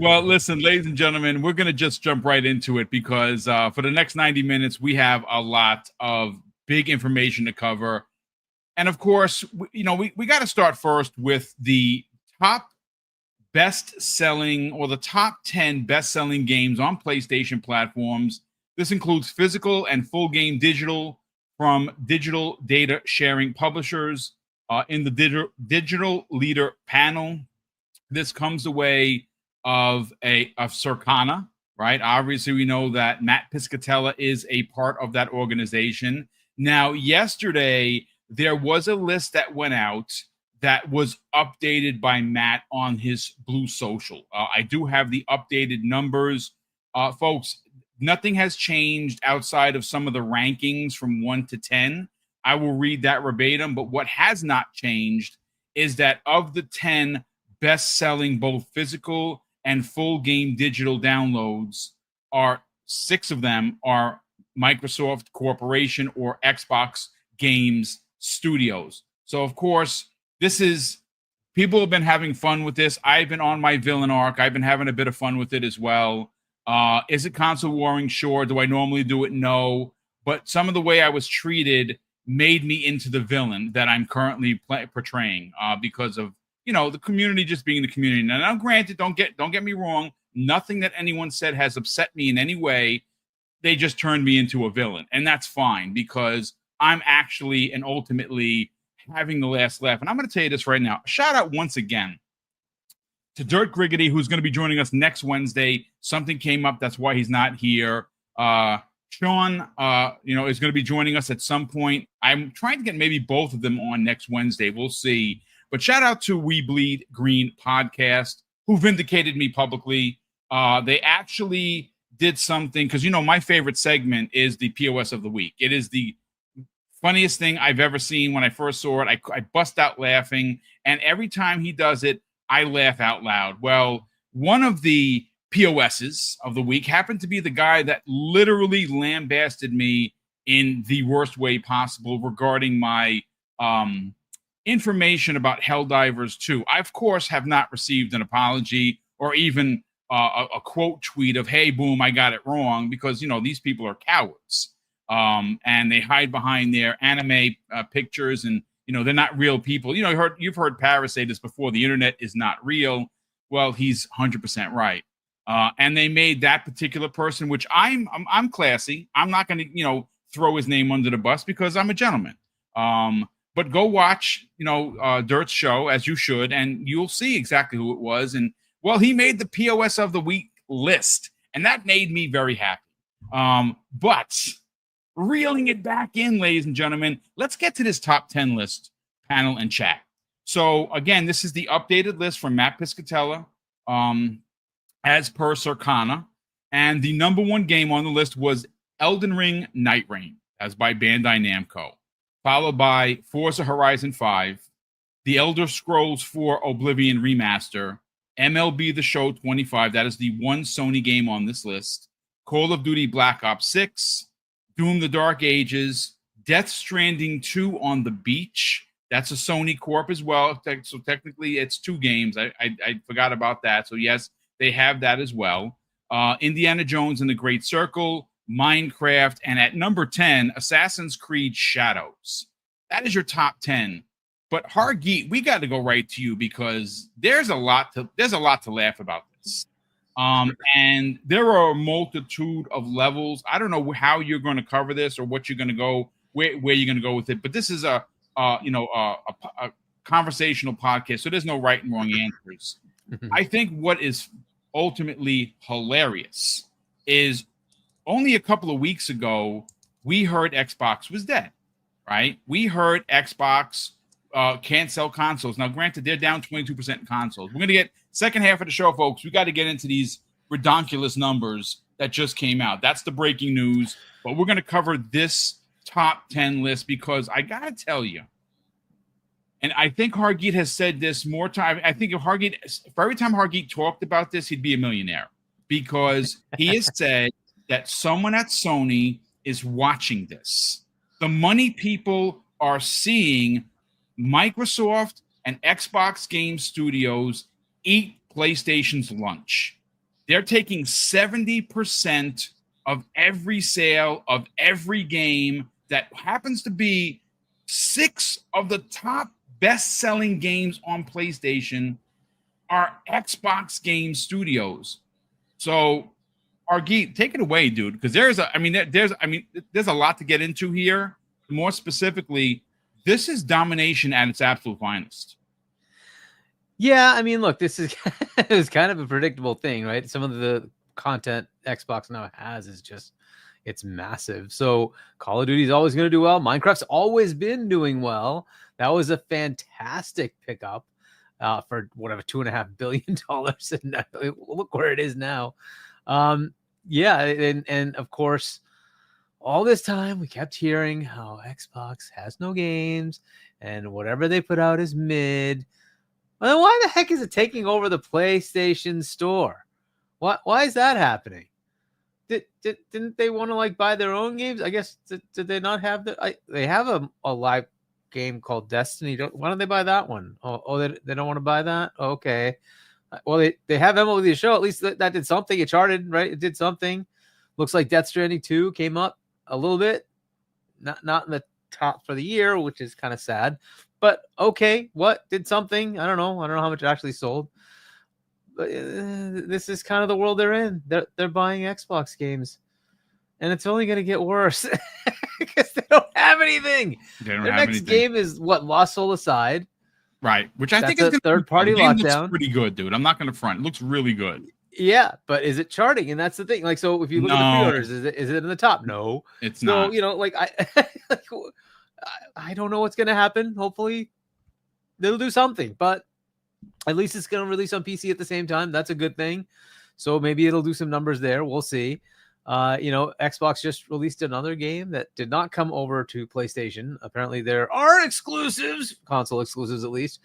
Well, listen, ladies and gentlemen, we're going to just jump right into it because for the next 90 minutes, we have a lot of big information to cover. And of course, we got to start first with the top best-selling or the top 10 best-selling games on PlayStation platforms. This includes physical and full game digital from digital data sharing publishers in the digital leader panel. This comes away of Circana, right? Obviously, we know that Matt Piscatella is a part of that organization. Now, yesterday, there was a list that went out that was updated by Matt on his Blue Social. I do have the updated numbers. Folks, nothing has changed outside of some of the rankings from 1 to 10. I will read that verbatim, but what has not changed is that of the 10 best-selling both physical and full game digital downloads, 6 of them are Microsoft Corporation or Xbox Games Studios. So, of course, people have been having fun with this. I've been on my villain arc. I've been having a bit of fun with it as well. Is it console warring? Sure. Do I normally do it? No. But some of the way I was treated made me into the villain that I'm currently portraying because of the community just being the community. Now, granted, don't get me wrong. Nothing that anyone said has upset me in any way. They just turned me into a villain, and that's fine because I'm actually and ultimately having the last laugh. And I'm going to tell you this right now. Shout out once again to Dirt Griggity, who's going to be joining us next Wednesday. Something came up. That's why he's not here. Sean, is going to be joining us at some point. I'm trying to get maybe both of them on next Wednesday. We'll see. But shout out to We Bleed Green podcast, who vindicated me publicly. They actually did something because, my favorite segment is the POS of the week. It is the funniest thing I've ever seen. When I first saw it, I bust out laughing. And every time he does it, I laugh out loud. Well, one of the POSs of the week happened to be the guy that literally lambasted me in the worst way possible regarding my information about Helldivers 2. I, of course, have not received an apology or even a quote tweet of, "Hey, Boom, I got it wrong," because, these people are cowards. And they hide behind their anime pictures, and they're not real people. You've heard Paris say this before: the internet is not real. Well, he's 100% right. And they made that particular person, which I'm classy. I'm not going to throw his name under the bus because I'm a gentleman. But go watch Dirt's show, as you should, and you'll see exactly who it was. And well, he made the POS of the week list, and that made me very happy. But reeling it back in, ladies and gentlemen, let's get to this top 10 list panel and chat. So again, this is the updated list from Matt Piscatella, as per Circana. And the number one game on the list was Elden Ring Night Reign, as by Bandai Namco, followed by Forza Horizon 5, The Elder Scrolls 4 Oblivion Remaster, MLB The Show 25, that is the one Sony game on this list, Call of Duty Black Ops 6, Doom the Dark Ages, Death Stranding 2 on the Beach. That's a Sony Corp as well. So technically it's 2 games. I forgot about that. So yes, they have that as well. Indiana Jones and the Great Circle, Minecraft, and at number 10, Assassin's Creed Shadows. That is your top 10. But Hargeet, we got to go right to you because there's a lot to laugh about this. And there are a multitude of levels. I don't know how you're going to cover this or what you're going to go, where you're going to go with it. But this is a conversational podcast, so there's no right and wrong answers. I think what is ultimately hilarious is only a couple of weeks ago, we heard Xbox was dead, right? We heard Xbox can't sell consoles. Now, granted, they're down 22% in consoles. We're going to get second half of the show, folks. We got to get into these ridiculous numbers that just came out. That's the breaking news. But we're going to cover this top 10 list because I got to tell you, and I think Hargeet has said this more time. I think for every time Hargeet talked about this, he'd be a millionaire because he has said that someone at Sony is watching this. The money people are seeing Microsoft and Xbox Game Studios eat PlayStation's lunch. they're taking 70% of every sale of every game that happens to be 6 of the top best-selling games on PlayStation are Xbox game studios. So, Argeet, take it away, dude, because there's a lot to get into here. More specifically, this is domination at its absolute finest. Yeah, I mean, look, this is it was kind of a predictable thing, right? Some of the content Xbox now has is just it's massive. So Call of Duty is always going to do well. Minecraft's always been doing well. That was a fantastic pickup for whatever $2.5 billion, and look where it is now. Yeah, and of course, all this time we kept hearing how Xbox has no games and whatever they put out is mid. Well, why the heck is it taking over the PlayStation Store? Why is that happening? Didn't they want to like buy their own games? I guess did they not have they have a live game called Destiny. Why don't they buy that one? They don't want to buy that? Okay. Well, they have MLB The Show. At least that did something. It charted, right? It did something. Looks like Death Stranding 2 came up a little bit. Not in the top for the year, which is kind of sad. But okay, what did something? I don't know how much it actually sold. But this is kind of the world they're in. They're buying Xbox games, and it's only going to get worse because they don't have anything. Their next game is what, Lost Soul Aside, right? Which I think is a third-party lockdown. Looks pretty good, dude. I'm not going to front. It looks really good. Yeah, but is it charting? And that's the thing. Like, so if you look at the pre-orders, is it in the top? No, it's not. So I don't know what's going to happen. Hopefully, they'll do something, but at least it's going to release on PC at the same time. That's a good thing. So maybe it'll do some numbers there. We'll see. Xbox just released another game that did not come over to PlayStation. Apparently, there are exclusives, console exclusives at least.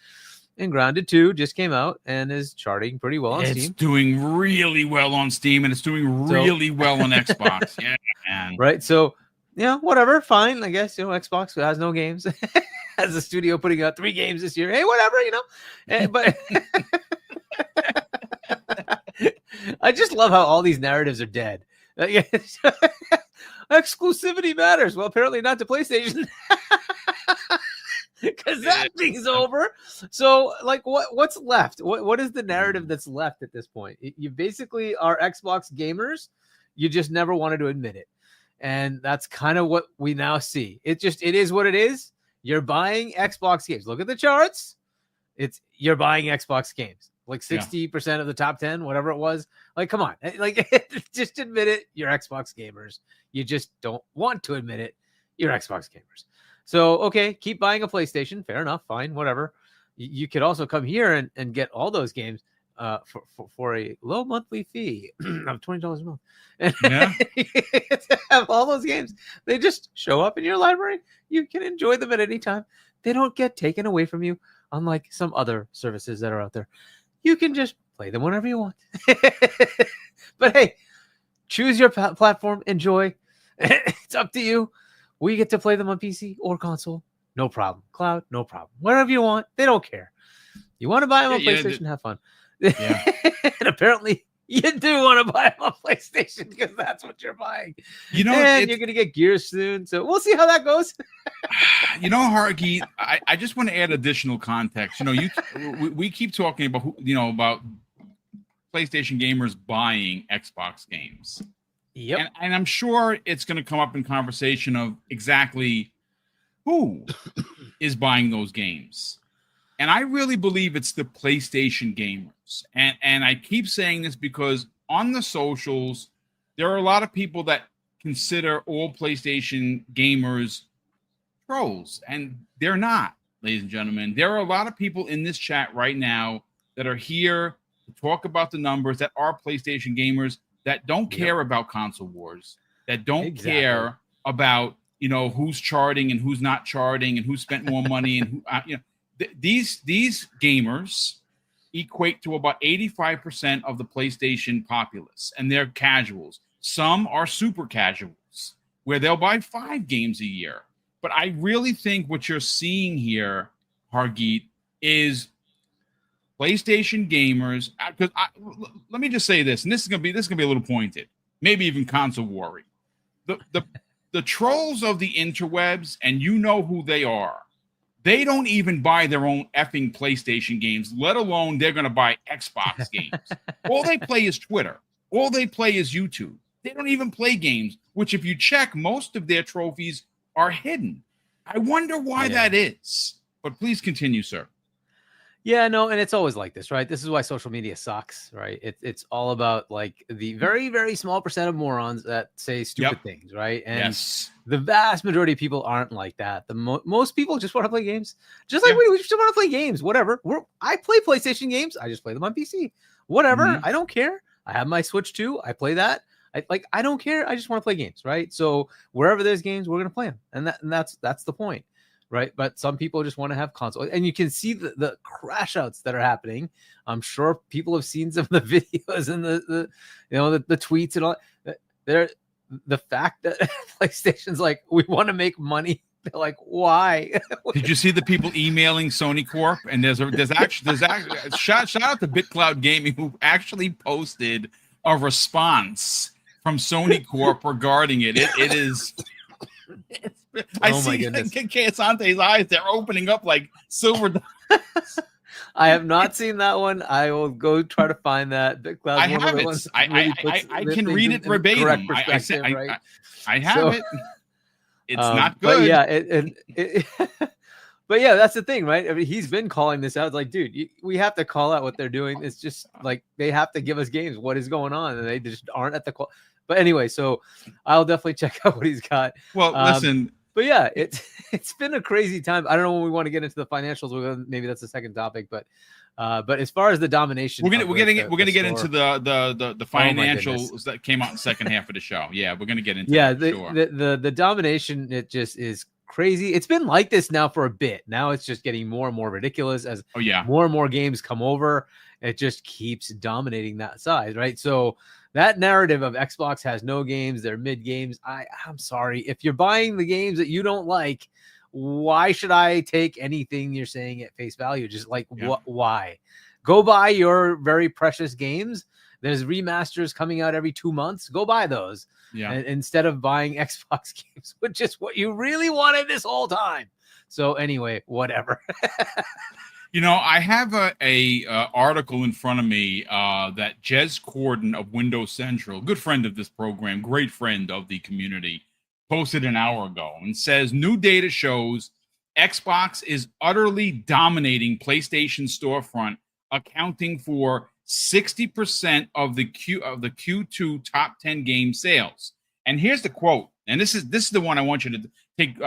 And Grounded 2 just came out and is charting pretty well on Steam. It's doing really well on Steam, and it's doing really well on Xbox. Yeah, man. Right. So, whatever. Fine. I guess, Xbox has no games. Has a studio putting out 3 games this year. Hey, whatever, But I just love how all these narratives are dead. Exclusivity matters. Well, apparently not to PlayStation. Because that thing's over. So, like, what's left? What is the narrative that's left at this point? You basically are Xbox gamers. You just never wanted to admit it. And that's kind of what we now see. It is what it is. You're buying Xbox games. Look at the charts. You're buying Xbox games. Like 60% of the top 10, whatever it was. Like, come on. Like, just admit it. You're Xbox gamers. You just don't want to admit it. You're Xbox gamers. So, okay, keep buying a PlayStation. Fair enough. Fine. Whatever. You could also come here and get all those games for a low monthly fee of $20 a month. Yeah. To have all those games. They just show up in your library. You can enjoy them at any time. They don't get taken away from you, unlike some other services that are out there. You can just play them whenever you want. But hey, choose your platform. Enjoy. It's up to you. We get to play them on PC or console. No problem. Cloud, no problem. Whatever you want. They don't care. You want to buy them on PlayStation? Have fun. Yeah. And apparently you do want to buy them on PlayStation because that's what you're buying. And you're going to get Gears soon. So we'll see how that goes. Hargy, I just want to add additional context. We keep talking about, about PlayStation gamers buying Xbox games. Yep. And I'm sure it's going to come up in conversation of exactly who is buying those games. And I really believe it's the PlayStation gamers. And I keep saying this because on the socials, there are a lot of people that consider all PlayStation gamers trolls. And they're not, ladies and gentlemen. There are a lot of people in this chat right now that are here to talk about the numbers that are PlayStation gamers that don't care about console wars, that don't care about, who's charting and who's not charting and who spent more money and who, these gamers equate to about 85% of the PlayStation populace, and they're casuals. Some are super casuals where they'll buy 5 games a year. But I really think what you're seeing here, Hargeet, is PlayStation gamers, because let me just say this, and this is gonna be a little pointed, maybe even console worry. The trolls of the interwebs, and you know who they are. They don't even buy their own effing PlayStation games, let alone they're going to buy Xbox games. All they play is Twitter. All they play is YouTube. They don't even play games, which if you check, most of their trophies are hidden. I wonder why that is. But please continue, sir. Yeah, no, and it's always like this, right? This is why social media sucks, right? It's all about like the very, very small percent of morons that say stupid things, right? And the vast majority of people aren't like that. Most people just want to play games, just like we just want to play games. Whatever. I play PlayStation games. I just play them on PC. Whatever. I don't care. I have my Switch too. I play that. I don't care. I just want to play games, right? So wherever there's games, we're gonna play them, and that's the point. Right. But some people just want to have console, and you can see the crash outs that are happening. I'm sure people have seen some of the videos and the tweets and all that. The fact that PlayStation's like, we want to make money. They're like, why? Did you see the people emailing Sony Corp? And there's actually shout out to BitCloud Gaming, who actually posted a response from Sony Corp regarding it. It is. I see Kesante's eyes; they're opening up like silver. I have not seen that one. I will go try to find that. I have it. I can read it verbatim. I have it. It's not good. But yeah, but yeah, that's the thing, right? I mean, he's been calling this out. It's like, dude, we have to call out what they're doing. It's just like they have to give us games. What is going on? And they just aren't at the call. But anyway, so I'll definitely check out what he's got. Well, listen. But yeah, it's been a crazy time. I don't know when we want to get into the financials. Maybe that's the second topic. But as far as the domination, we're gonna get into the financials that came out in the second half of the show. Yeah, we're gonna get into the domination. It just is crazy. It's been like this now for a bit. Now it's just getting more and more ridiculous as more and more games come over. It just keeps dominating that side, right? So that narrative of Xbox has no games, they're mid games. I'm sorry. If you're buying the games that you don't like, why should I take anything you're saying at face value? Just like why? Go buy your very precious games. There's remasters coming out every 2 months. Go buy those. Yeah. Instead of buying Xbox games, which is what you really wanted this whole time. So anyway, whatever. You know, I have a article in front of me that Jez Corden of Windows Central, good friend of this program, great friend of the community, posted an hour ago and says new data shows Xbox is utterly dominating PlayStation Storefront, accounting for 60% of the Q2 top 10 game sales. And here's the quote, and this is the one I want you to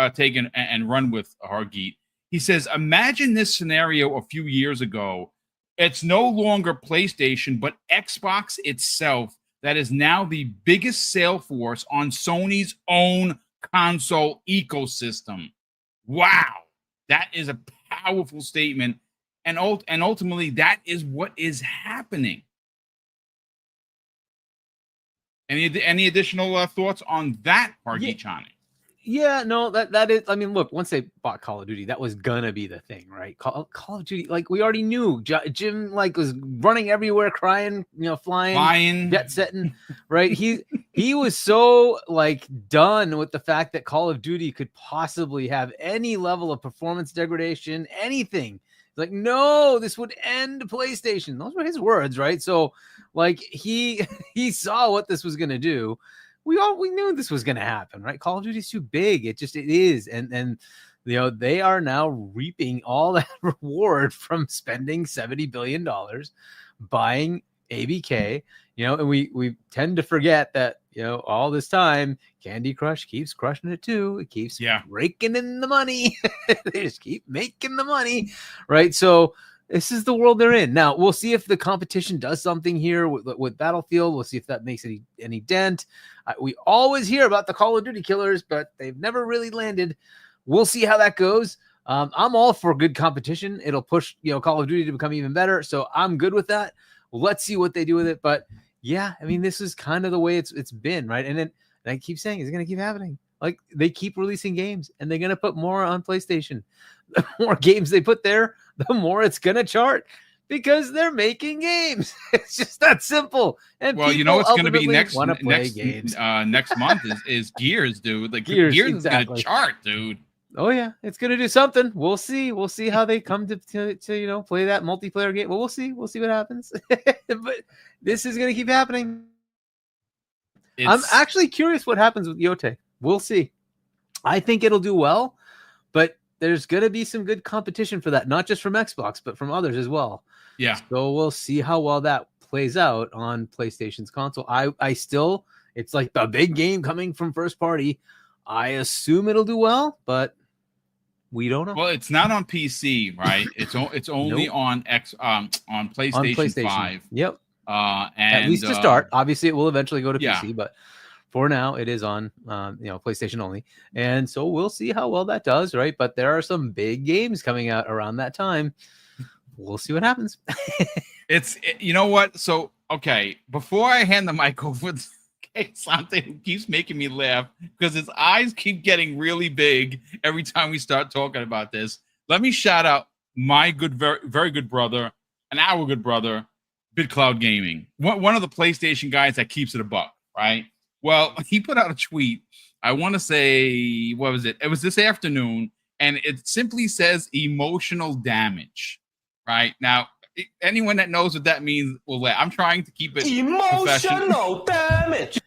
take and run with, Hargeet. He says, imagine this scenario a few years ago. It's no longer PlayStation, but Xbox itself that is now the biggest sale force on Sony's own console ecosystem. Wow. That is a powerful statement. And ultimately, that is what is happening. Any additional thoughts on that, Hargeet Chani? Yeah, no, that is. I mean, look, once they bought Call of Duty, that was gonna be the thing, right? Call of Duty, like we already knew. Jim like was running everywhere, crying, flying, jet setting, right? He was so like done with the fact that Call of Duty could possibly have any level of performance degradation, anything. Like, no, this would end PlayStation. Those were his words, right? So, like he saw what this was gonna do. We knew this was going to happen, right? Call of Duty is too big. It is. And they are now reaping all that reward from spending $70 billion buying ABK, and we tend to forget that, all this time Candy Crush keeps crushing it too. It keeps raking in the money. They just keep making the money, right? So this is the world they're in. Now, we'll see if the competition does something here with Battlefield. We'll see if that makes any dent. We always hear about the Call of Duty killers, but they've never really landed. We'll see how that goes. I'm all for good competition. It'll push Call of Duty to become even better. So I'm good with that. Let's see what they do with it. But yeah, I mean, this is kind of the way it's been, right? And I keep saying it's going to keep happening. Like they keep releasing games and they're going to put more on PlayStation. The more games they put there, the more it's going to chart. because they're making games. It's just that simple. And well, you know what's going to be next want to play games. Next month is Gears, dude. Like Gears is exactly. going to chart, dude. Oh yeah, it's going to do something. We'll see. We'll see how they come to play that multiplayer game. Well, we'll see. We'll see what happens. But this is going to keep happening. I'm actually curious what happens with Yote. We'll see. I think it'll do well, but there's going to be some good competition for that, not just from Xbox, but from others as well. Yeah. So we'll see how well that plays out on PlayStation's console. I still, it's like the big game coming from first party. I assume it'll do well, but we don't know. Well, it's not on PC, right? It's only on PlayStation 5. Yep. And at least to start. Obviously, it will eventually go to PC, but for now, it is on PlayStation only. And so we'll see how well that does, right? But there are some big games coming out around that time. We'll see what happens. You know what? So, okay, before I hand the mic over to something who keeps making me laugh because his eyes keep getting really big every time we start talking about this, let me shout out my good, very, very good brother and our good brother, BitCloud Gaming, one of the PlayStation guys that keeps it a buck, right? Well, he put out a tweet. I want to say, what was it? It was this afternoon, and it simply says emotional damage, right? Now, anyone that knows what that means will laugh. I'm trying to keep it emotional damage.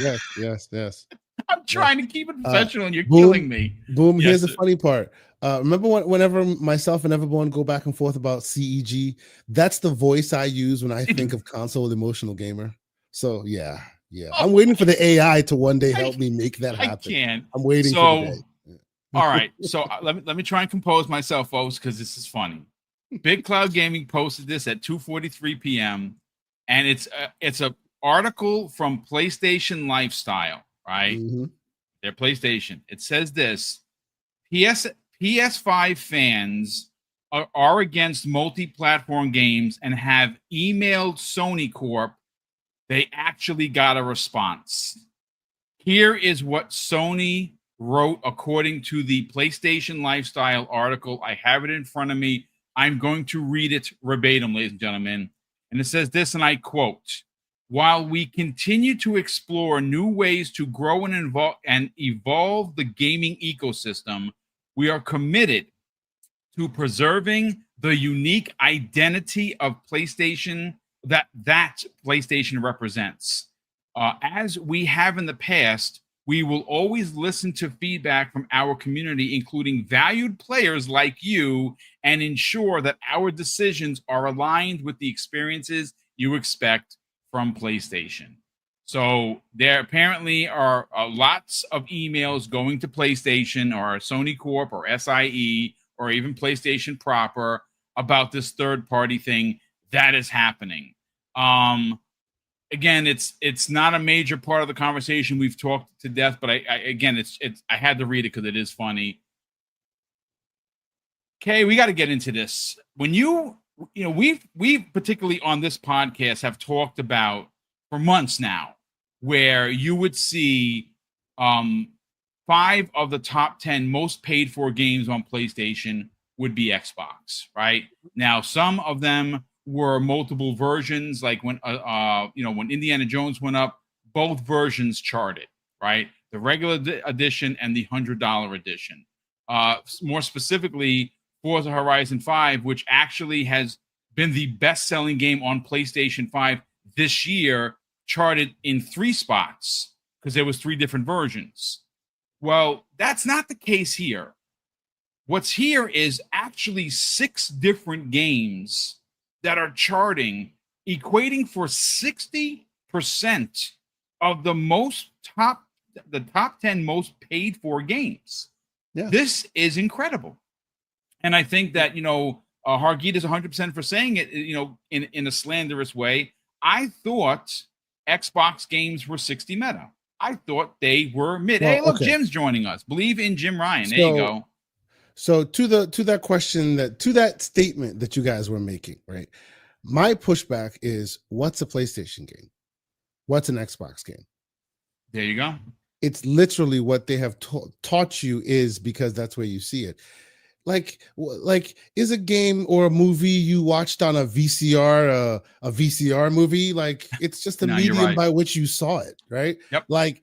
Yes. I'm trying to keep it professional, and you're killing me. Boom. Yes, here's the funny part. Remember whenever myself and everyone go back and forth about CEG, that's the voice I use when I think of console emotional gamer. So yeah. I'm waiting for the AI to one day help me make that happen. I can't. I'm waiting for the day. All right. So let me try and compose myself, folks, because this is funny. Big Cloud Gaming posted this at 2:43 p.m. and it's a article from PlayStation Lifestyle, right? Mm-hmm. Their PlayStation. It says this: PS5 fans are against multi-platform games and have emailed Sony Corp. They actually got a response. Here is what Sony wrote according to the PlayStation Lifestyle article. I have it in front of me. I'm going to read it verbatim, ladies and gentlemen. And it says this, and I quote, "While we continue to explore new ways to grow and evolve the gaming ecosystem, we are committed to preserving the unique identity of PlayStation that PlayStation represents. As we have in the past, we will always listen to feedback from our community, including valued players like you, and ensure that our decisions are aligned with the experiences you expect from PlayStation." So there apparently are lots of emails going to PlayStation or Sony Corp or SIE or even PlayStation proper about this third-party thing that is happening. Again, it's not a major part of the conversation. We've talked to death, but I had to read it because it is funny. Okay, we got to get into this. When we've particularly on this podcast have talked about for months now, where you would see 5 of the top 10 most paid for games on PlayStation would be Xbox, right? Now, some of them were multiple versions, like when Indiana Jones went up, both versions charted, right? The regular edition and the $100 edition. More specifically, Forza Horizon 5, which actually has been the best-selling game on PlayStation 5 this year, charted in 3 spots because there was 3 different versions. Well, that's not the case here. What's here is actually 6 different games that are charting, equating for 60% of the top 10 most paid for games. Yeah. This is incredible. And I think that, Hargeet is 100% for saying it, in a slanderous way. I thought Xbox games were 60 meta. I thought they were mid. Well, hey, look, okay. Jim's joining us. Believe in Jim Ryan. There you go. So to that question, to that statement that you guys were making, right? My pushback is, what's a PlayStation game? What's an Xbox game? There you go. It's literally what they have taught you is because that's where you see it. like is a game or a movie you watched on a VCR movie, like it's just a No, you're medium right. by which you saw it, right? Yep. Like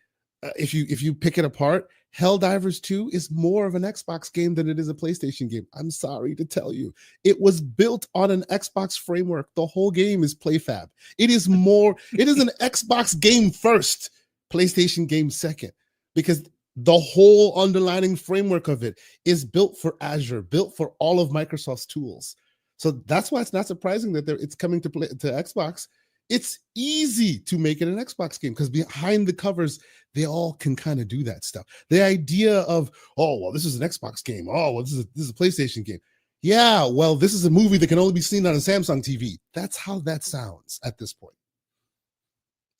if you pick it apart, Helldivers 2 is more of an Xbox game than it is a PlayStation game. I'm sorry to tell you. It was built on an Xbox framework. The whole game is PlayFab. It is an Xbox game first, PlayStation game second, because the whole underlying framework of it is built for Azure, built for all of Microsoft's tools. So that's why it's not surprising that it's coming to Xbox. It's easy to make it an Xbox game because behind the covers, they all can kind of do that stuff. The idea of, oh, well, this is an Xbox game. Oh, well, this is a PlayStation game. Yeah, well, this is a movie that can only be seen on a Samsung TV. That's how that sounds at this point.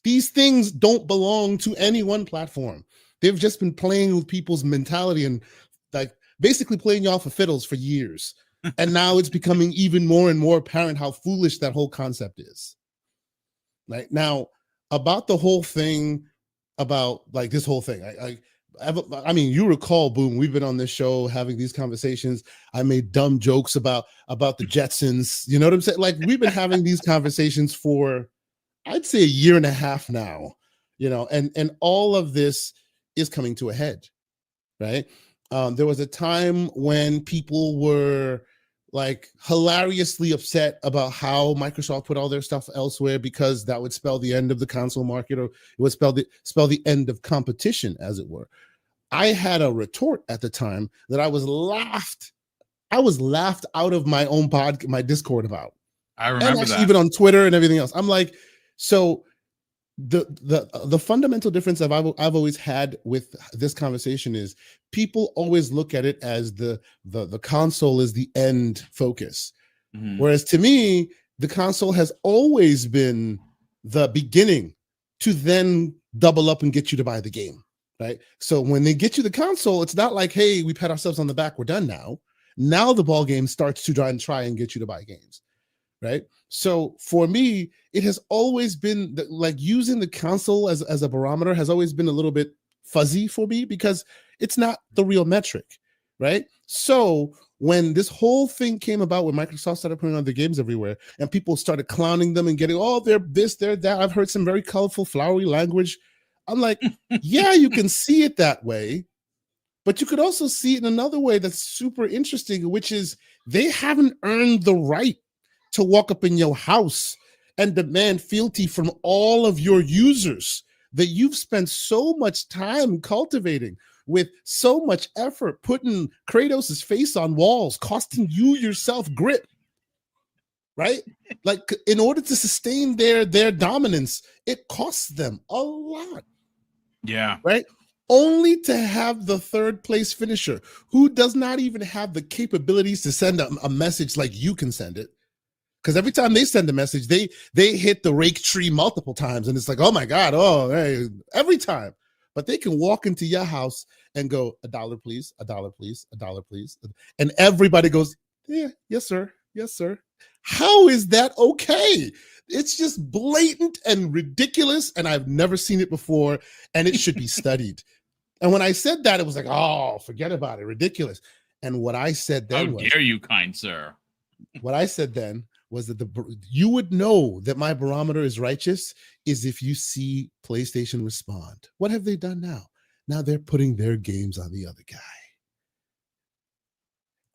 These things don't belong to any one platform. They've just been playing with people's mentality and like basically playing you off of fiddles for years. And now it's becoming even more and more apparent how foolish that whole concept is. Right now, about the whole thing, about like this whole thing, I mean, you recall, Boom, we've been on this show having these conversations. I made dumb jokes about the Jetsons. You know what I'm saying? Like we've been having these conversations for, I'd say, a year and a half now. You know, and all of this is coming to a head, right? There was a time when people were like hilariously upset about how Microsoft put all their stuff elsewhere because that would spell the end of the console market, or it would spell the end of competition, as it were. I had a retort at the time that I was laughed out of my own my Discord about. I remember and that. Even on Twitter and everything else. I'm like, so the fundamental difference I've always had with this conversation is people always look at it as the console is the end focus. Mm-hmm. Whereas to me, the console has always been the beginning to then double up and get you to buy the game, right? So when they get you the console, it's not like, hey, we pat ourselves on the back, we're done now. Now the ball game starts to try and get you to buy games, right? So for me, it has always been like using the console as a barometer has always been a little bit fuzzy for me because it's not the real metric, right? So when this whole thing came about, when Microsoft started putting on their games everywhere and people started clowning them and getting, oh, they're this, they're that. I've heard some very colorful, flowery language. I'm like, yeah, you can see it that way, but you could also see it in another way that's super interesting, which is they haven't earned the right to walk up in your house and demand fealty from all of your users that you've spent so much time cultivating with so much effort, putting Kratos' face on walls, costing you yourself grip, right? Like in order to sustain their dominance, it costs them a lot. Yeah. Right? Only to have the third place finisher who does not even have the capabilities to send a message like you can send it. Because every time they send a message, they hit the rake tree multiple times. And it's like, oh my God, oh, hey, every time. But they can walk into your house and go, $1, please, $1, please, $1, please. And everybody goes, yeah, yes, sir. Yes, sir. How is that okay? It's just blatant and ridiculous. And I've never seen it before. And it should be studied. And when I said that, it was like, oh, forget about it. Ridiculous. And what I said then was, how dare you, kind sir? What I said then was that you would know that my barometer is righteous is if you see PlayStation respond. What have they done now? Now they're putting their games on the other guy.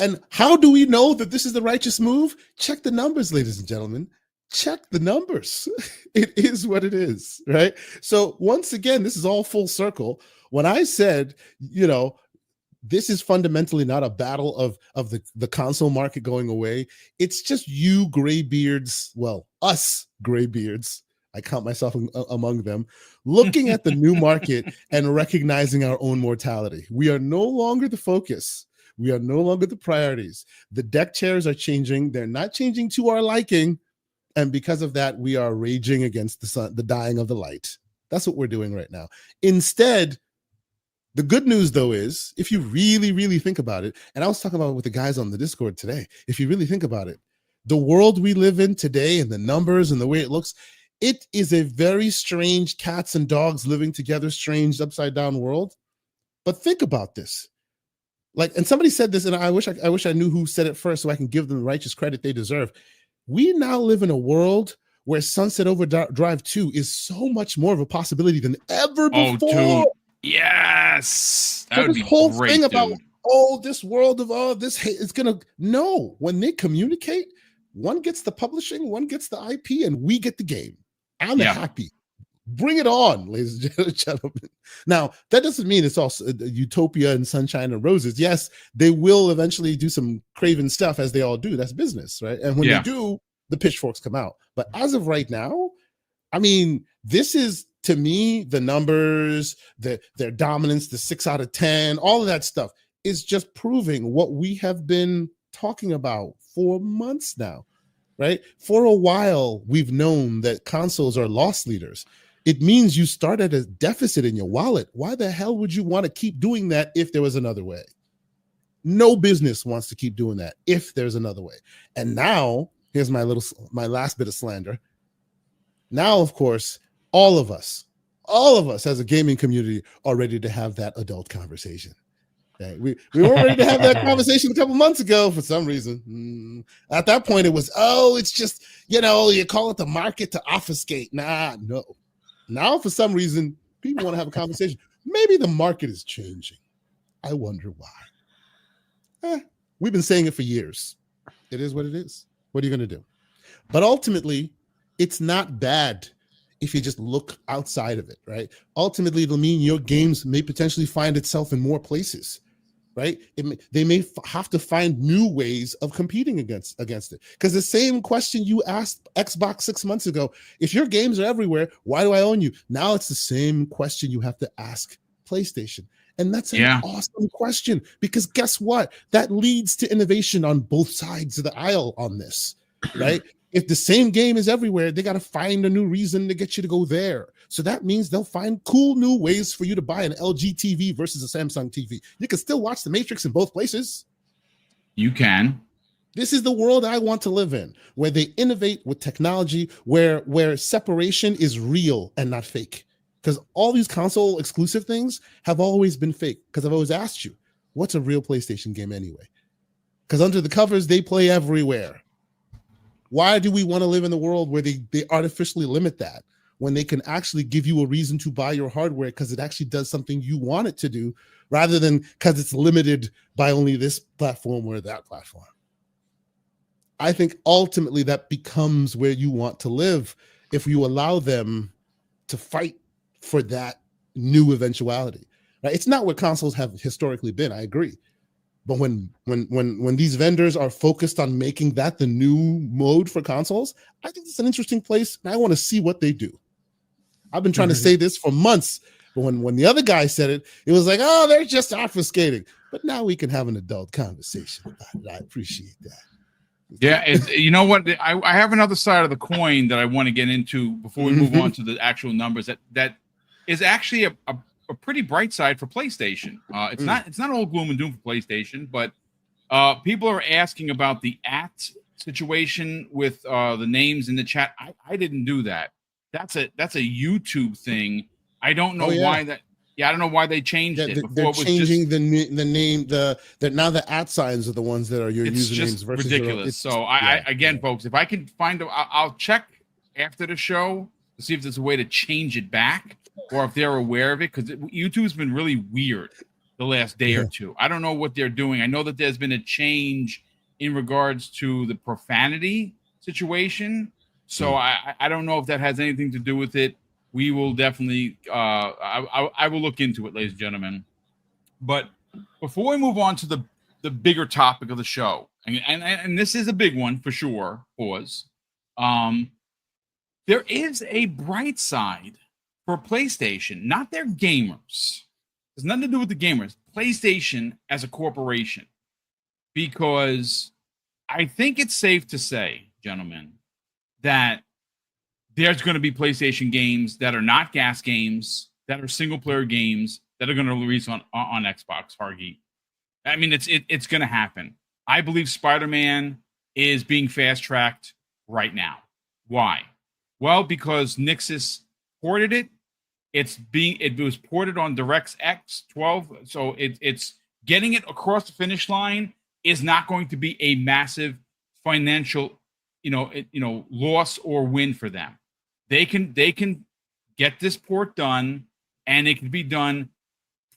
And how do we know that this is the righteous move? Check the numbers, ladies and gentlemen. Check the numbers. It is what it is, right? So once again, this is all full circle. When I said, you know, this is fundamentally not a battle of the console market going away. It's just you graybeards, well, us graybeards, I count myself among them, looking at the new market and recognizing our own mortality. We are no longer the focus. We are no longer the priorities. The deck chairs are changing. They're not changing to our liking. And because of that, we are raging against the sun, the dying of the light. That's what we're doing right now. Instead, the good news, though, is if you really, really think about it, and I was talking about it with the guys on the Discord today, if you really think about it, the world we live in today and the numbers and the way it looks, it is a very strange cats and dogs living together, strange upside down world. But think about this. Like, and somebody said this, and I wish I knew who said it first so I can give them the righteous credit they deserve. We now live in a world where Sunset Overdrive 2 is so much more of a possibility than ever before. Oh, dude. Yes. That would be whole great, thing dude. about this world of this hate is gonna when they communicate, one gets the publishing, one gets the IP, and we get the game. I'm happy. Bring it on, ladies and gentlemen. Now, that doesn't mean it's also utopia and sunshine and roses. Yes, they will eventually do some craven stuff, as they all do. That's business, right? And when they do, the pitchforks come out. But as of right now, I mean, this is, to me, the numbers, their dominance, the 6 out of 10, all of that stuff is just proving what we have been talking about for months now, right? For a while, we've known that consoles are loss leaders. It means you start at a deficit in your wallet. Why the hell would you want to keep doing that if there was another way? No business wants to keep doing that if there's another way. And now, here's my last bit of slander. Now, of course, all of us as a gaming community are ready to have that adult conversation. Okay? We weren't ready to have that conversation a couple months ago for some reason. At that point, it was, it's just, you call it the market to obfuscate. No. Now, for some reason, people want to have a conversation. Maybe the market is changing. I wonder why. We've been saying it for years. It is what it is. What are you going to do? But ultimately, it's not bad if you just look outside of it, right? Ultimately, it'll mean your games may potentially find itself in more places, right? They may have to find new ways of competing against it. Because the same question you asked Xbox 6 months ago, if your games are everywhere, why do I own you? Now it's the same question you have to ask PlayStation. And that's an awesome question, because guess what? That leads to innovation on both sides of the aisle on this, right? If the same game is everywhere, they got to find a new reason to get you to go there. So that means they'll find cool new ways for you to buy an LG TV versus a Samsung TV. You can still watch The Matrix in both places. You can. This is the world I want to live in, where they innovate with technology, where separation is real and not fake. Because all these console exclusive things have always been fake. Because I've always asked you, what's a real PlayStation game anyway? Because under the covers, they play everywhere. Why do we want to live in the world where they artificially limit that when they can actually give you a reason to buy your hardware because it actually does something you want it to do, rather than because it's limited by only this platform or that platform? I think ultimately that becomes where you want to live if you allow them to fight for that new eventuality. Right? It's not what consoles have historically been. I agree. But when these vendors are focused on making that the new mode for consoles, I think it's an interesting place, and I want to see what they do. I've been trying to say this for months, but when the other guy said it, it was like, oh, they're just obfuscating. But now we can have an adult conversation about it. I appreciate that. Yeah, you know what? I have another side of the coin that I want to get into before we move on to the actual numbers. That is actually a pretty bright side for PlayStation. It's not all gloom and doom for PlayStation, but people are asking about the situation with the names in the chat. I didn't do that. That's a YouTube thing. I don't know why that. Yeah, I don't know why they changed it. Before they're it was changing the name. Now the @ signs are the ones that are your usernames. Just versus ridiculous. So again, folks, if I can find, I'll check after the show to see if there's a way to change it back, or if they're aware of it, because YouTube's been really weird the last day or two. I don't know what they're doing. I know that there's been a change in regards to the profanity situation. So I don't know if that has anything to do with it. We will definitely, I will look into it, ladies and gentlemen. But before we move on to the bigger topic of the show, and this is a big one for sure, there is a bright side for PlayStation, not their gamers. There's nothing to do with the gamers. PlayStation as a corporation. Because I think it's safe to say, gentlemen, that there's going to be PlayStation games that are not gas games, that are single-player games, that are going to release on Xbox, Hargeet. I mean, it's going to happen. I believe Spider-Man is being fast-tracked right now. Why? Well, because Nixxes ported it. It was ported on DirectX 12, so it's getting it across the finish line is not going to be a massive financial, loss or win for them. They can get this port done, and it can be done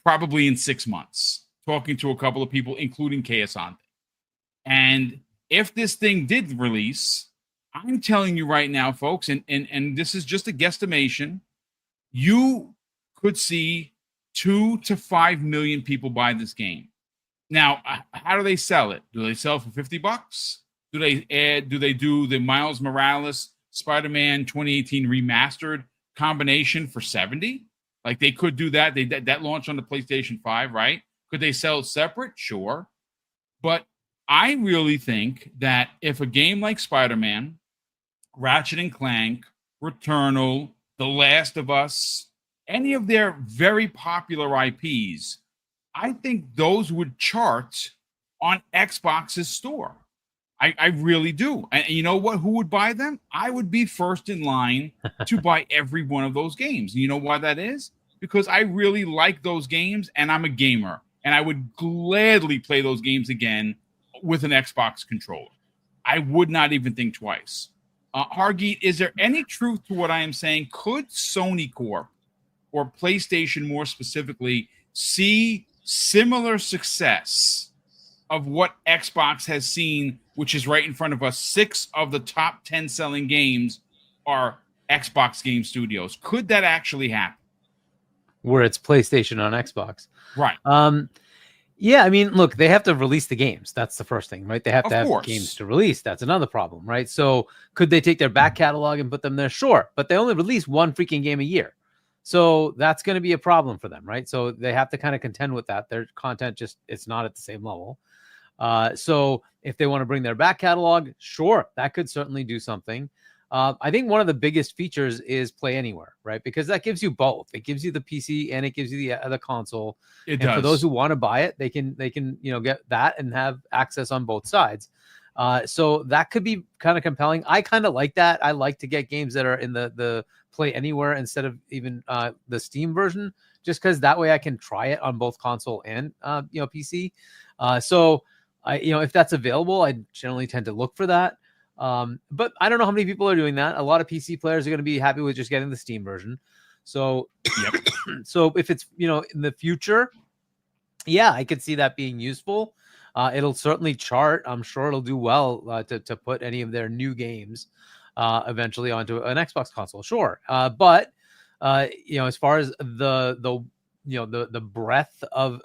probably in 6 months. Talking to a couple of people, including Kayasante. And if this thing did release, I'm telling you right now, folks, and this is just a guesstimation, you could see 2 to 5 million people buy this game. Now, how do they sell it? Do they sell it for $50? Do they do the Miles Morales Spider-Man 2018 remastered combination for $70? Like, they could do that. That launched on the PlayStation 5, right? Could they sell it separate? Sure. But I really think that if a game like Spider-Man, Ratchet and Clank, Returnal, The Last of Us, any of their very popular IPs, I think those would chart on Xbox's store. I really do. And you know what? Who would buy them? I would be first in line to buy every one of those games. You know why that is? Because I really like those games, and I'm a gamer. And I would gladly play those games again with an Xbox controller. I would not even think twice. Hargeet, is there any truth to what I am saying? Could Sony Corp or PlayStation more specifically see similar success of what Xbox has seen, which is right in front of us? 6 of the top 10 selling games are Xbox Game Studios. Could that actually happen? Where it's PlayStation on Xbox. Right. Yeah, I mean, look, they have to release the games. That's the first thing, right? They have to have course. games to release. That's another problem, right? So could they take their back catalog and put them there? Sure. But they only release one freaking game a year. So that's going to be a problem for them, right? So they have to kind of contend with that. Their content it's not at the same level. So if they want to bring their back catalog, sure, that could certainly do something. I think one of the biggest features is Play Anywhere, right? Because that gives you both. It gives you the PC and it gives you the console. It and does. For those who want to buy it, they can get that and have access on both sides. So that could be kind of compelling. I kind of like that. I like to get games that are in the Play Anywhere instead of even the Steam version, just because that way I can try it on both console and PC. So if that's available, I generally tend to look for that. But I don't know how many people are doing that. A lot of PC players are going to be happy with just getting the Steam version. So, so if it's, in the future, yeah, I could see that being useful. It'll certainly chart. I'm sure it'll do well to put any of their new games eventually onto an Xbox console. Sure. But as far as the breadth of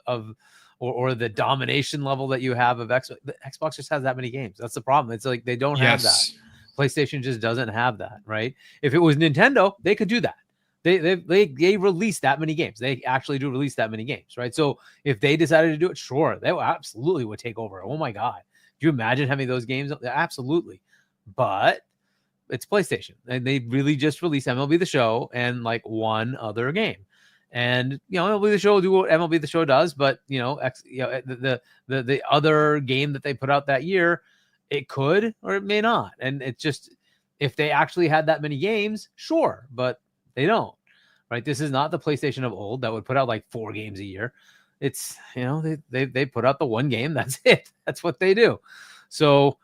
or the domination level that you have of Xbox just has that many games. That's the problem. It's like they don't have that. PlayStation just doesn't have that, right? If it was Nintendo, they could do that. They release that many games. They actually do release that many games, right? So if they decided to do it, sure, they absolutely would take over. Oh my God. Do you imagine having those games? Absolutely. But it's PlayStation. And they really just released MLB The Show and like one other game. And MLB The Show will do what MLB The Show does, but the other game that they put out that year, it could or it may not. And it's just, if they actually had that many games, sure, but they don't. Right? This is not the PlayStation of old that would put out like 4 games a year. It's they put out the one game. That's it. That's what they do. So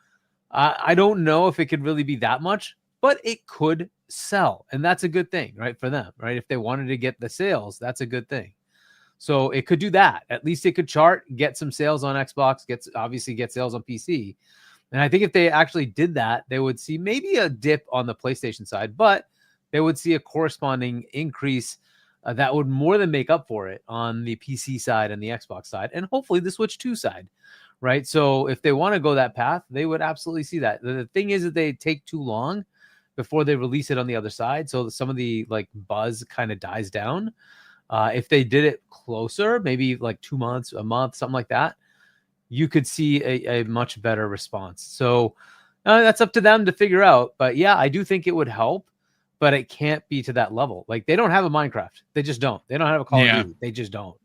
I don't know if it could really be that much, but it could sell, and that's a good thing, right, for them, right? If they wanted to get the sales, that's a good thing. So it could do that. At least it could chart, get some sales on Xbox, get sales on PC. And I think if they actually did that, they would see maybe a dip on the PlayStation side, but they would see a corresponding increase that would more than make up for it on the PC side and the Xbox side, and hopefully the Switch 2 side, right? So if they want to go that path, they would absolutely see that. The thing is that they take too long before they release it on the other side. So some of the like buzz kind of dies down. If they did it closer, maybe like 2 months, a month, something like that, you could see a much better response. So that's up to them to figure out. But yeah, I do think it would help, but it can't be to that level. Like they don't have a Minecraft. They just don't. They don't have a Call of Duty. They just don't.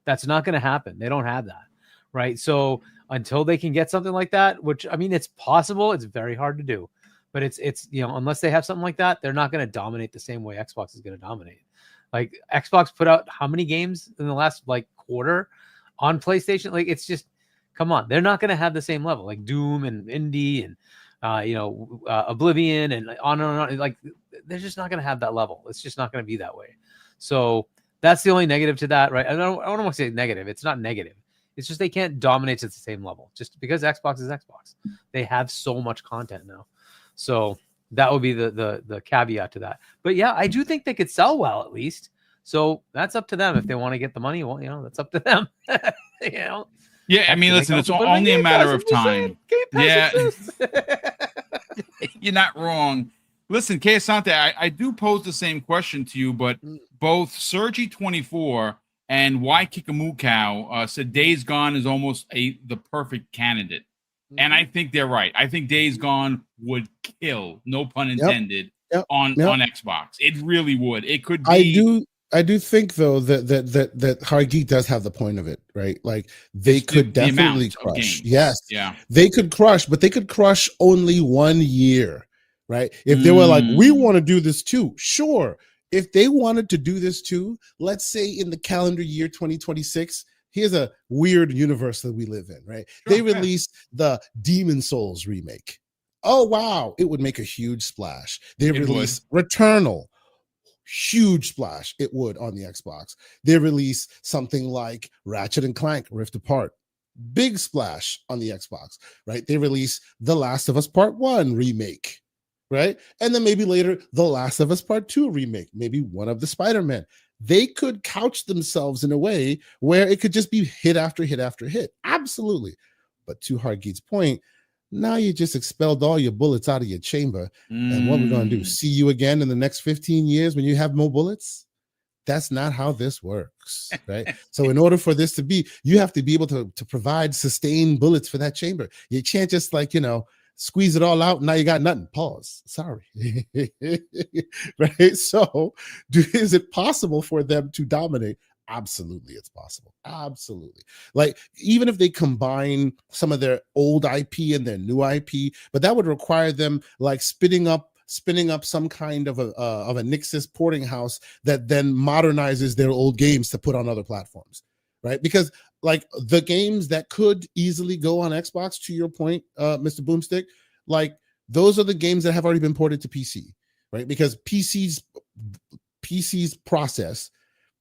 That's not going to happen. They don't have that. Right. So until they can get something like that, which I mean, it's possible, it's very hard to do. But it's unless they have something like that, they're not going to dominate the same way Xbox is going to dominate. Like Xbox put out how many games in the last like quarter? on PlayStation. Like, it's just, come on, they're not going to have the same level, like Doom and Indie and Oblivion and on and on. Like, they're just not going to have that level. It's just not going to be that way. So that's the only negative to that, right? I don't want to say negative. It's not negative. It's just they can't dominate at the same level just because Xbox is Xbox. They have so much content now. So that would be the caveat to that. But yeah, I do think they could sell well at least. So that's up to them. If they want to get the money, well, that's up to them. Yeah, I mean, listen, it's only a matter of time. Yeah, you're not wrong. Listen, Kay Asante, I do pose the same question to you, but both Sergi24 and Y Kikamukau said Days Gone is almost the perfect candidate. And I think they're right. I think Days Gone would kill, no pun intended, on Xbox. It really would. It could be. I do think though that Hard Geek does have the point of it, right? Like they could definitely crush. Yes. Yeah. They could crush, but they could crush only 1 year, right? If they were like, we want to do this too, sure. If they wanted to do this too, let's say in the calendar year 2026, here's a weird universe that we live in, right? Sure, they released the Demon Souls remake. Oh, wow. It would make a huge splash. They released Returnal. Huge splash. It would on the Xbox. They release something like Ratchet and Clank Rift Apart. Big splash on the Xbox, right? They release The Last of Us Part 1 remake, right? And then maybe later, The Last of Us Part 2 remake, maybe one of the Spider-Man. They could couch themselves in a way where it could just be hit after hit after hit. Absolutely. But to Hard Geek's point, now you just expelled all your bullets out of your chamber. And what we're going to do? See you again in the next 15 years when you have more bullets? That's not how this works, right? So in order for this to be, you have to be able to provide sustained bullets for that chamber. You can't just squeeze it all out. Now you got nothing. Pause. Sorry. Right? So is it possible for them to dominate? Absolutely, it's possible. Absolutely. Like, even if they combine some of their old IP and their new IP, but that would require them like spinning up some kind of a Nixus porting house that then modernizes their old games to put on other platforms, right? Because like the games that could easily go on Xbox, to your point, Mr. Boomstick, like those are the games that have already been ported to PC, right? Because PC's process,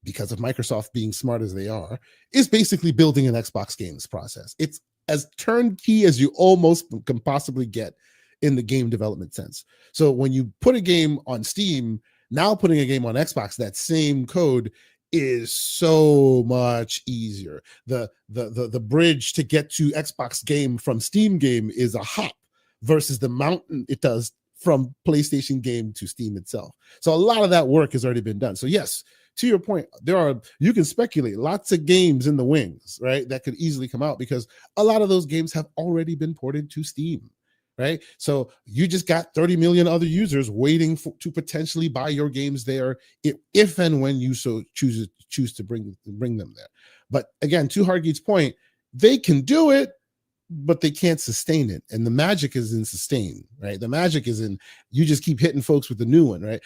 because of Microsoft being smart as they are, is basically building an Xbox games process. It's as turnkey as you almost can possibly get in the game development sense. So when you put a game on Steam, now putting a game on Xbox, that same code is so much easier. The bridge to get to Xbox game from Steam game is a hop versus the mountain it does from PlayStation game to Steam itself. So a lot of that work has already been done. So yes, to your point, you can speculate lots of games in the wings, right? That could easily come out because a lot of those games have already been ported to Steam, right? So you just got 30 million other users waiting to potentially buy your games there if and when you so choose to bring them there. But again, to Hargeet's point, they can do it, but they can't sustain it. And the magic is in sustain, right? The magic is in you just keep hitting folks with the new one, right?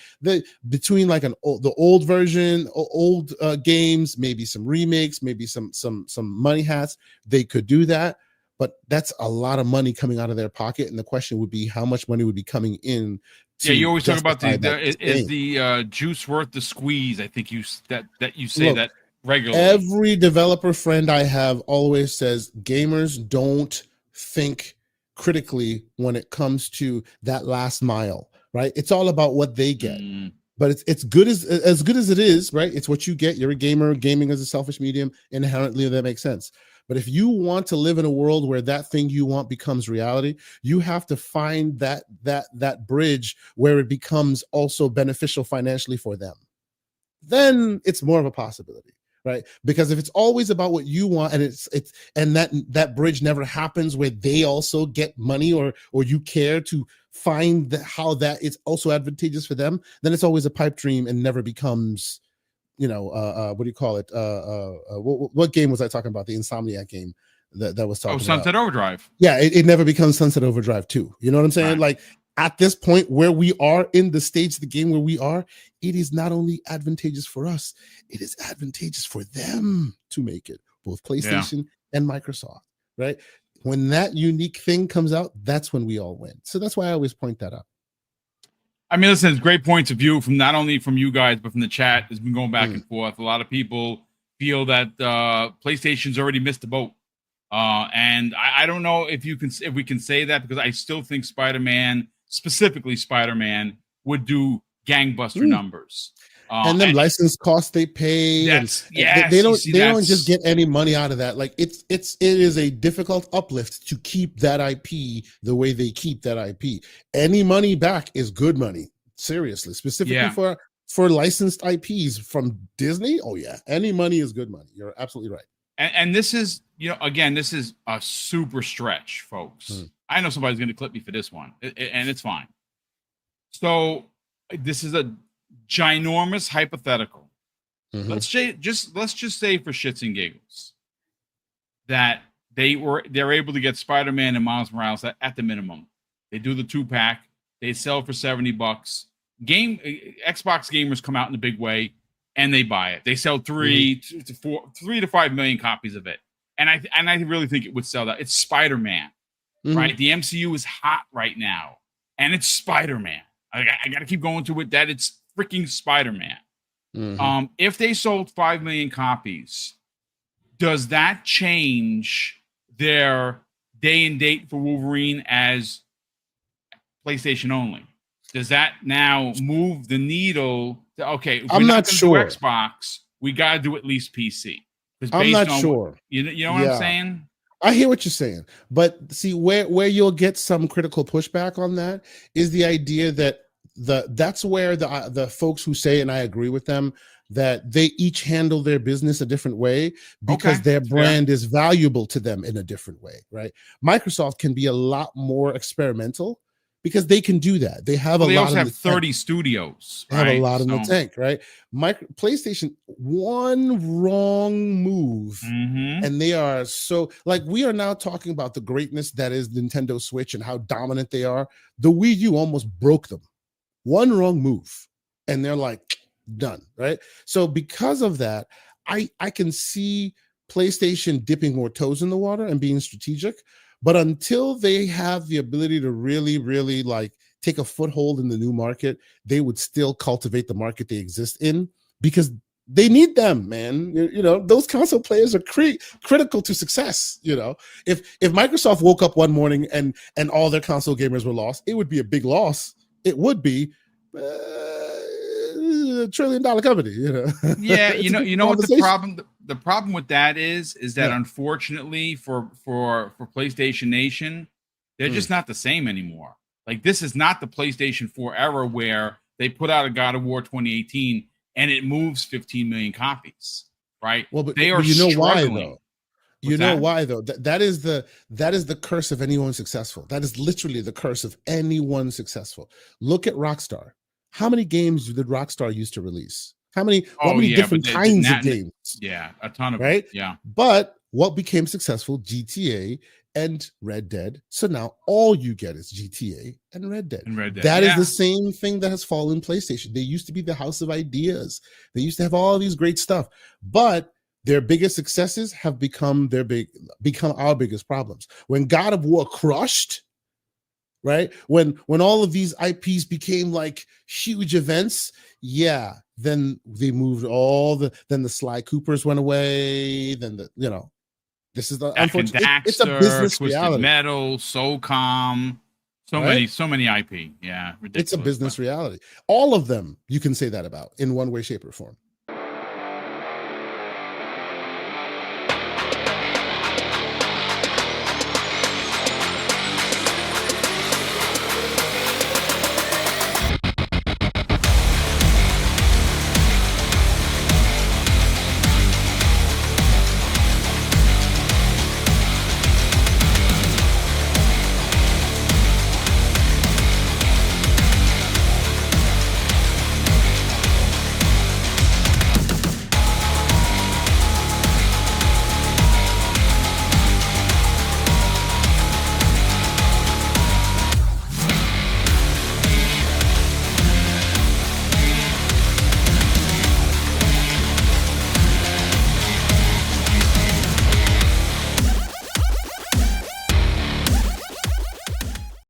Between like the old version, old games, maybe some remakes, maybe some money hats, they could do that. But that's a lot of money coming out of their pocket. And the question would be how much money would be coming in. You always talk about is the juice worth the squeeze? I think you say that regularly. Every developer friend I have always says gamers don't think critically when it comes to that last mile, right? It's all about what they get. But it's good as good as it is, right? It's what you get. You're a gamer. Gaming is a selfish medium. Inherently, that makes sense. But if you want to live in a world where that thing you want becomes reality, you have to find that bridge where it becomes also beneficial financially for them. Then it's more of a possibility. Right, because if it's always about what you want, and that bridge never happens where they also get money or you care to find how that it's also advantageous for them, then it's always a pipe dream and never becomes, what do you call it? What game was I talking about? The Insomniac game that was talking about. Sunset Overdrive. Yeah, it never becomes Sunset Overdrive 2. You know what I'm saying? Right. Like at this point where we are in the stage of the game where we are, it is not only advantageous for us, it is advantageous for them to make it. both PlayStation and Microsoft, right? When that unique thing comes out, that's when we all win. So that's why I always point that out. I mean, listen, it's great points of view from not only from you guys, but from the chat. Has been going back and forth. A lot of people feel that PlayStation's already missed the boat. And I don't know if we can say that, because I still think Spider-Man, specifically Spider-Man, would do gangbuster numbers. And then license costs they pay, they don't just get any money out of that. Like it is a difficult uplift to keep that IP the way they keep that IP. Any money back is good money. Seriously, specifically for licensed IPs from Disney. Oh yeah, any money is good money. You're absolutely right. And this is, again, this is a super stretch, folks. I know somebody's going to clip me for this one, and it's fine. So this is a ginormous hypothetical. Let's just say, for shits and giggles, that they're able to get Spider-Man and Miles Morales at the minimum. They do the 2-pack. They sell for $70. Xbox gamers come out in a big way, and they buy it. They sell 3 to 5 million copies of it, and I really think it would sell that. It's Spider-Man, right? The MCU is hot right now, and it's Spider-Man. I got to keep going to it. That it's freaking Spider-Man. If they sold 5 million copies, does that change their day and date for Wolverine as PlayStation only? Does that now move the needle to, okay, if I'm not sure. Do Xbox, we got to do at least PC. I'm not sure. You know what I'm saying? I hear what you're saying, but see where you'll get some critical pushback on that is the idea that that's where the folks who say, and I agree with them, that they each handle their business a different way because their brand is valuable to them in a different way, right? Microsoft can be a lot more experimental because they can do that. They have they also have 30 studios. They have a lot in the tank, right? PlayStation, one wrong move, and they are so, like, we are now talking about the greatness that is Nintendo Switch and how dominant they are. The Wii U almost broke them. One wrong move, and they're like, done, right? So because of that, I can see PlayStation dipping more toes in the water and being strategic. But until they have the ability to really, really like take a foothold in the new market, they would still cultivate the market they exist in because they need them, man. Those console players are critical to success. If Microsoft woke up one morning and all their console gamers were lost, it would be a big loss. It would be $1 trillion company, Yeah, you know what the problem with that is that unfortunately for PlayStation Nation, they're just not the same anymore. Like, this is not the PlayStation 4 era where they put out a God of War 2018 and it moves 15 million copies, right? Well, but they are struggling. Why though? That is the curse of anyone successful. That is literally the curse of anyone successful. Look at Rockstar. How many games did Rockstar used to release? How many different kinds of games? Yeah, a ton of right? Yeah. But what became successful? GTA and Red Dead. So now all you get is GTA and Red Dead. That is the same thing that has fallen PlayStation. They used to be the house of ideas. They used to have all these great stuff, but their biggest successes have become our biggest problems. When God of War crushed, right? When all of these IPs became like huge events, then they moved then the Sly Coopers went away, then this is the unfortunate. It's a business Twisted reality. Metal, SOCOM, so many IP. Yeah, ridiculous. It's a business reality. All of them you can say that about in one way, shape, or form.